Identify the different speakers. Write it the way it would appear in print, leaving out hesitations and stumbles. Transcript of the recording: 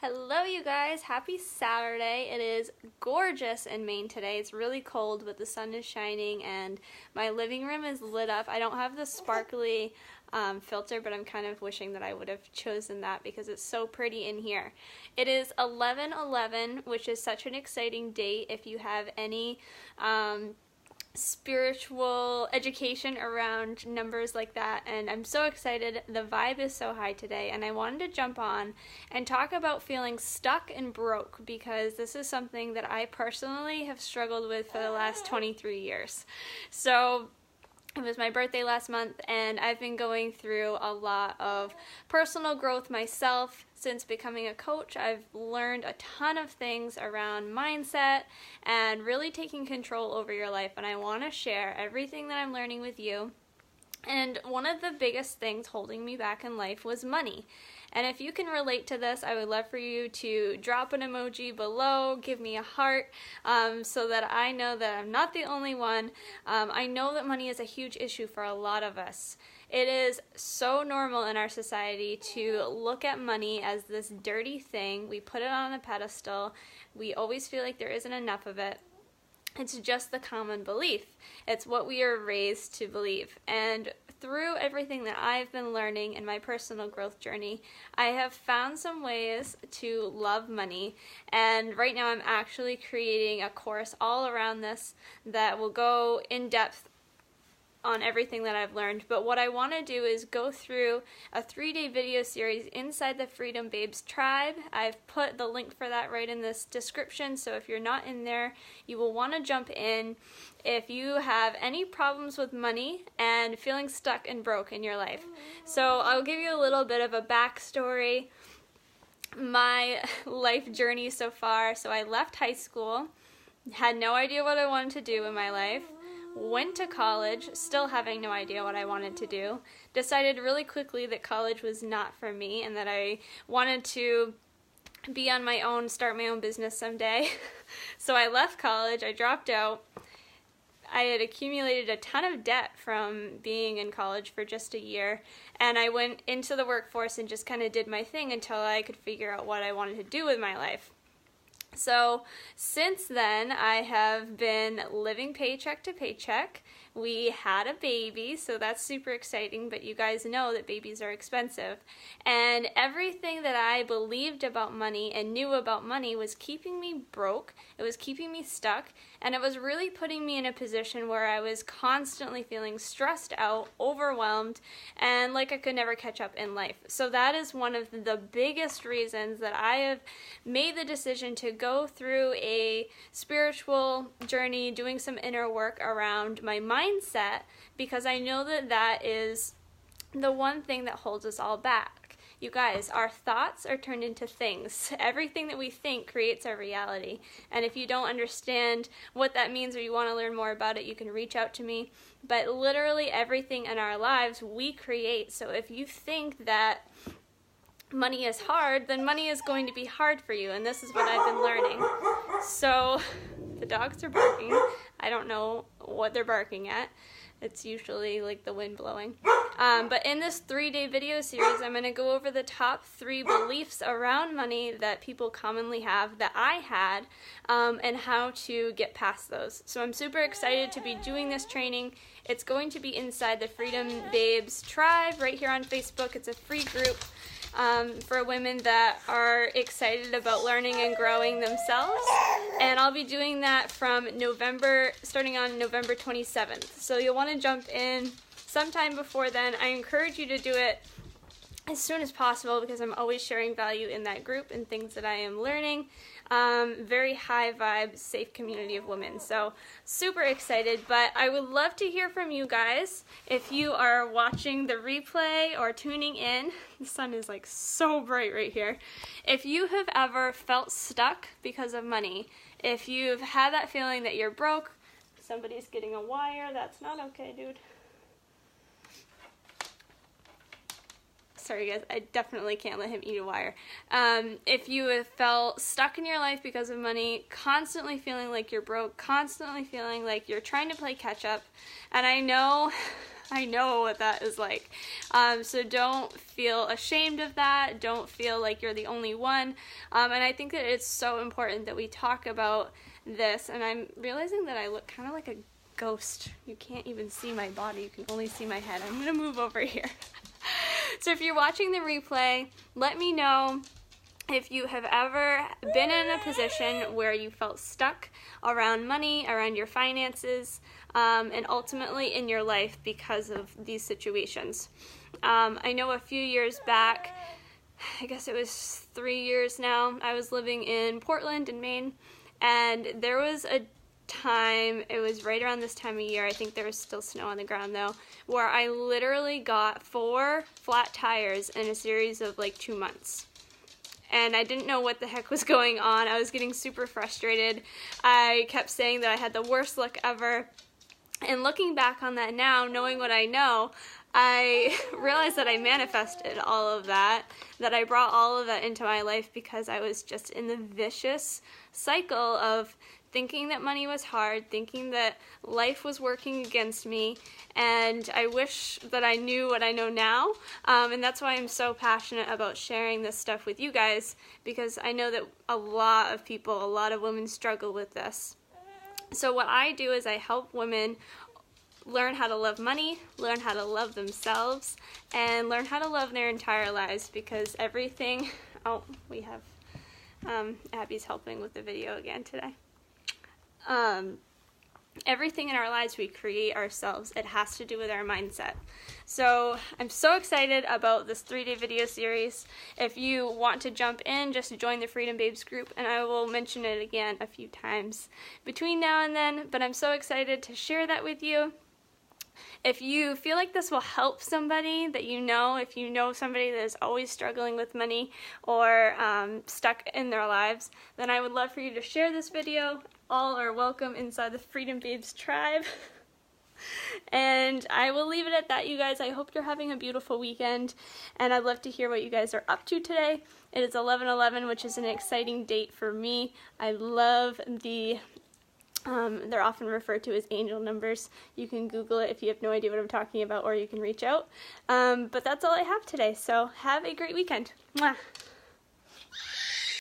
Speaker 1: Hello, you guys. Happy Saturday. It is gorgeous in Maine today. It's really cold, but the sun is shining and my living room is lit up. I don't have the sparkly filter, but I'm kind of wishing that I would have chosen that because it's so pretty in here. It is 11/11, which is such an exciting date if you have any spiritual education around numbers like that, and I'm so excited. The vibe is so high today, and I wanted to jump on and talk about feeling stuck and broke because this is something that I personally have struggled with for the last 23 years. So it was my birthday last month, and I've been going through a lot of personal growth myself. Since becoming a coach, I've learned a ton of things around mindset and really taking control over your life, and I want to share everything that I'm learning with you. And one of the biggest things holding me back in life was money. And if you can relate to this, I would love for you to drop an emoji below, give me a heart, so that I know that I'm not the only one. I know that money is a huge issue for a lot of us. It is so normal in our society to look at money as this dirty thing. We put it on a pedestal. We always feel like there isn't enough of it. It's just the common belief. It's what we are raised to believe. And through everything that I've been learning in my personal growth journey, I have found some ways to love money. And right now I'm actually creating a course all around this that will go in depth on everything that I've learned. But what I want to do is go through a 3-day video series inside the Freedom Babes tribe. I've put the link for that right in this description, so if you're not in there, you will want to jump in if you have any problems with money and feeling stuck and broke in your life. So I'll give you a little bit of a backstory, my life journey so far. So I left high school, had no idea what I wanted to do in my life, went to college, still having no idea what I wanted to do, decided really quickly that college was not for me and that I wanted to be on my own, start my own business someday. So I left college, I dropped out. I had accumulated a ton of debt from being in college for just a year, and I went into the workforce and just kind of did my thing until I could figure out what I wanted to do with my life. So since then, I have been living paycheck to paycheck. We had a baby, so that's super exciting, but you guys know that babies are expensive. And everything that I believed about money and knew about money was keeping me broke, it was keeping me stuck, and it was really putting me in a position where I was constantly feeling stressed out, overwhelmed, and like I could never catch up in life. So that is one of the biggest reasons that I have made the decision to go through a spiritual journey, doing some inner work around my mindset, because I know that that is the one thing that holds us all back. You guys, our thoughts are turned into things. Everything that we think creates our reality. And if you don't understand what that means or you want to learn more about it, you can reach out to me. But literally everything in our lives we create. So if you think that money is hard, then money is going to be hard for you, and this is what I've been learning. So the dogs are barking. I don't know what they're barking at. It's usually like the wind blowing. But in this 3-day video series, I'm going to go over the top 3 beliefs around money that people commonly have, that I had, and how to get past those. So I'm super excited to be doing this training. It's going to be inside the Freedom Babes tribe right here on Facebook. It's a free group for women that are excited about learning and growing themselves, and I'll be doing that from starting on November 27th. So you'll want to jump in sometime before then. I encourage you to do it as soon as possible because I'm always sharing value in that group and things that I am learning. Very high vibe, safe community of women. So super excited, but I would love to hear from you guys. If you are watching the replay or tuning in, the sun is like so bright right here. If you have ever felt stuck because of money, if you've had that feeling that you're broke, somebody's getting a wire, that's not okay, dude. Sorry guys, I definitely can't let him eat a wire. If you have felt stuck in your life because of money, constantly feeling like you're broke, constantly feeling like you're trying to play catch up, and I know I know what that is like. So don't feel ashamed of that. Don't feel like you're the only one. And I think that it's so important that we talk about this. And I'm realizing that I look kind of like a ghost. You can't even see my body. You can only see my head. I'm going to move over here. So if you're watching the replay, let me know if you have ever been in a position where you felt stuck around money, around your finances, and ultimately in your life because of these situations. I know a few years back, I guess it was 3 years now, I was living in Portland in Maine, and there was a time, it was right around this time of year, I think there was still snow on the ground though, where I literally got 4 flat tires in a series of like 2 months. And I didn't know what the heck was going on. I was getting super frustrated. I kept saying that I had the worst luck ever. And looking back on that now, knowing what I know, I realized that I manifested all of that, that I brought all of that into my life because I was just in the vicious cycle of thinking that money was hard, thinking that life was working against me, and I wish that I knew what I know now, and that's why I'm so passionate about sharing this stuff with you guys, because I know that a lot of people, a lot of women struggle with this. So what I do is I help women learn how to love money, learn how to love themselves, and learn how to love their entire lives, because everything, oh, we have, Abby's helping with the video again today. Everything in our lives we create ourselves. It has to do with our mindset. So I'm so excited about this 3-day video series. If you want to jump in, just join the Freedom Babes group, and I will mention it again a few times between now and then, but I'm so excited to share that with you. If you feel like this will help somebody that you know, if you know somebody that is always struggling with money or stuck in their lives, then I would love for you to share this video. All are welcome inside the Freedom Babes tribe. And I will leave it at that, you guys. I hope you're having a beautiful weekend, and I'd love to hear what you guys are up to today. It is 11/11, which is an exciting date for me. I love the they're often referred to as angel numbers. You can Google it if you have no idea what I'm talking about, or you can reach out. But that's all I have today, so have a great weekend. Mwah.